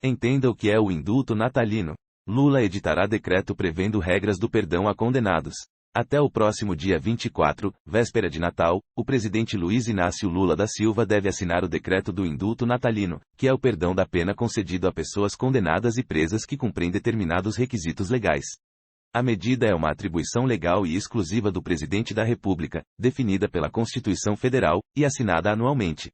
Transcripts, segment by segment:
Entenda o que é o indulto natalino. Lula editará decreto prevendo regras do perdão a condenados. Até o próximo dia 24, véspera de Natal, o presidente Luiz Inácio Lula da Silva deve assinar o decreto do indulto natalino, que é o perdão da pena concedido a pessoas condenadas e presas que cumprem determinados requisitos legais. A medida é uma atribuição legal e exclusiva do presidente da República, definida pela Constituição Federal, e assinada anualmente.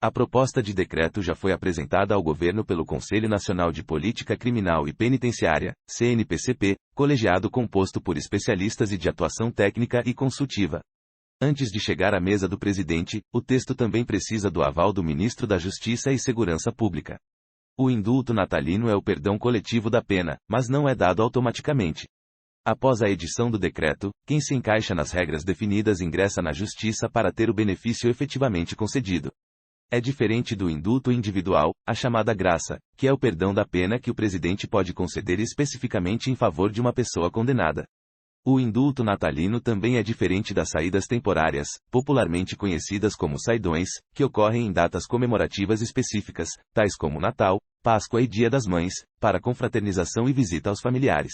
A proposta de decreto já foi apresentada ao governo pelo Conselho Nacional de Política Criminal e Penitenciária, CNPCP, colegiado composto por especialistas e de atuação técnica e consultiva. Antes de chegar à mesa do presidente, o texto também precisa do aval do ministro da Justiça e Segurança Pública. O indulto natalino é o perdão coletivo da pena, mas não é dado automaticamente. Após a edição do decreto, quem se encaixa nas regras definidas ingressa na Justiça para ter o benefício efetivamente concedido. É diferente do indulto individual, a chamada graça, que é o perdão da pena que o presidente pode conceder especificamente em favor de uma pessoa condenada. O indulto natalino também é diferente das saídas temporárias, popularmente conhecidas como saidões, que ocorrem em datas comemorativas específicas, tais como Natal, Páscoa e Dia das Mães, para confraternização e visita aos familiares.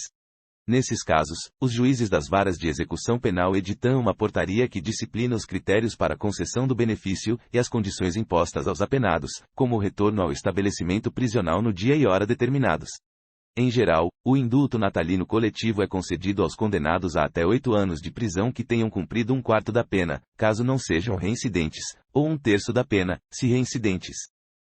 Nesses casos, os juízes das varas de execução penal editam uma portaria que disciplina os critérios para a concessão do benefício e as condições impostas aos apenados, como o retorno ao estabelecimento prisional no dia e hora determinados. Em geral, o indulto natalino coletivo é concedido aos condenados a até 8 anos de prisão que tenham cumprido 1/4 da pena, caso não sejam reincidentes, ou 1/3 da pena, se reincidentes.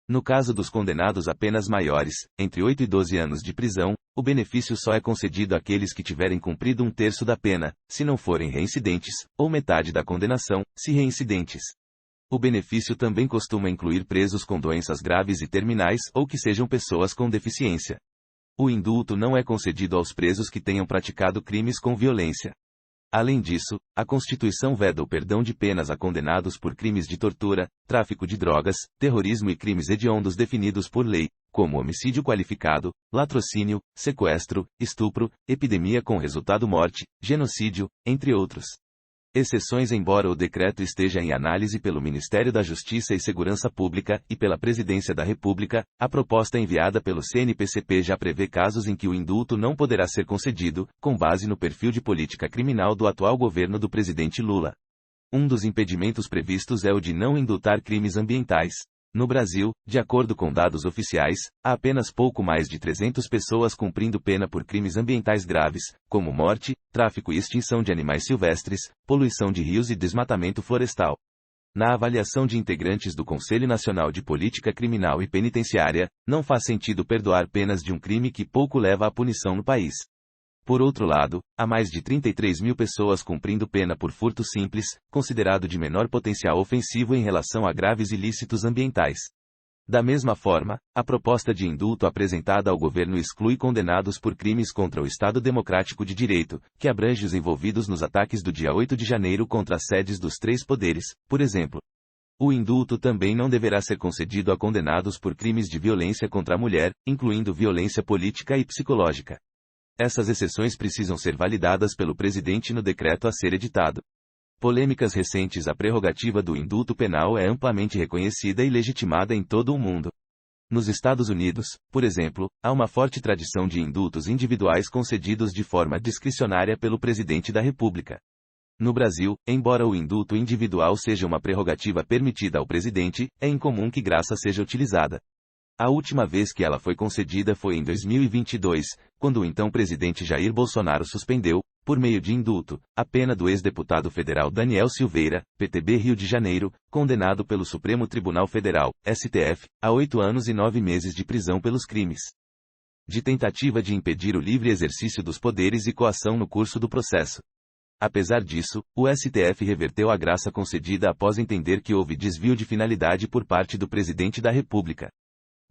No caso dos condenados a penas maiores, entre 8 e 12 anos de prisão, o benefício só é concedido àqueles que tiverem cumprido 1/3 da pena, se não forem reincidentes, ou metade da condenação, se reincidentes. O benefício também costuma incluir presos com doenças graves e terminais ou que sejam pessoas com deficiência. O indulto não é concedido aos presos que tenham praticado crimes com violência. Além disso, a Constituição veda o perdão de penas a condenados por crimes de tortura, tráfico de drogas, terrorismo e crimes hediondos definidos por lei, como homicídio qualificado, latrocínio, sequestro, estupro, epidemia com resultado morte, genocídio, entre outros. Exceções. Embora o decreto esteja em análise pelo Ministério da Justiça e Segurança Pública e pela Presidência da República, a proposta enviada pelo CNPCP já prevê casos em que o indulto não poderá ser concedido, com base no perfil de política criminal do atual governo do presidente Lula. Um dos impedimentos previstos é o de não indultar crimes ambientais. No Brasil, de acordo com dados oficiais, há apenas pouco mais de 300 pessoas cumprindo pena por crimes ambientais graves, como morte, tráfico e extinção de animais silvestres, poluição de rios e desmatamento florestal. Na avaliação de integrantes do Conselho Nacional de Política Criminal e Penitenciária, não faz sentido perdoar penas de um crime que pouco leva à punição no país. Por outro lado, há mais de 33 mil pessoas cumprindo pena por furto simples, considerado de menor potencial ofensivo em relação a graves ilícitos ambientais. Da mesma forma, a proposta de indulto apresentada ao governo exclui condenados por crimes contra o Estado Democrático de Direito, que abrange os envolvidos nos ataques do dia 8 de janeiro contra as sedes dos 3 poderes, por exemplo. O indulto também não deverá ser concedido a condenados por crimes de violência contra a mulher, incluindo violência política e psicológica. Essas exceções precisam ser validadas pelo presidente no decreto a ser editado. Polêmicas recentes. A prerrogativa do indulto penal é amplamente reconhecida e legitimada em todo o mundo. Nos Estados Unidos, por exemplo, há uma forte tradição de indultos individuais concedidos de forma discricionária pelo presidente da República. No Brasil, embora o indulto individual seja uma prerrogativa permitida ao presidente, é incomum que graça seja utilizada. A última vez que ela foi concedida foi em 2022, quando o então presidente Jair Bolsonaro suspendeu, por meio de indulto, a pena do ex-deputado federal Daniel Silveira, PTB Rio de Janeiro, condenado pelo Supremo Tribunal Federal, STF, a 8 anos e 9 meses de prisão pelos crimes de tentativa de impedir o livre exercício dos poderes e coação no curso do processo. Apesar disso, o STF reverteu a graça concedida após entender que houve desvio de finalidade por parte do presidente da República.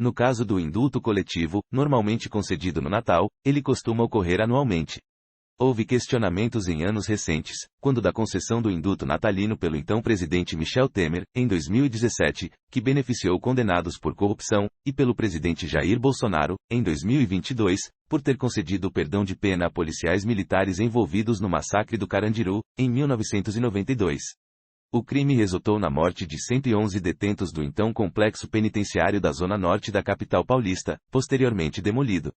No caso do indulto coletivo, normalmente concedido no Natal, ele costuma ocorrer anualmente. Houve questionamentos em anos recentes, quando da concessão do indulto natalino pelo então presidente Michel Temer, em 2017, que beneficiou condenados por corrupção, e pelo presidente Jair Bolsonaro, em 2022, por ter concedido o perdão de pena a policiais militares envolvidos no massacre do Carandiru, em 1992. O crime resultou na morte de 111 detentos do então complexo penitenciário da Zona Norte da capital paulista, posteriormente demolido.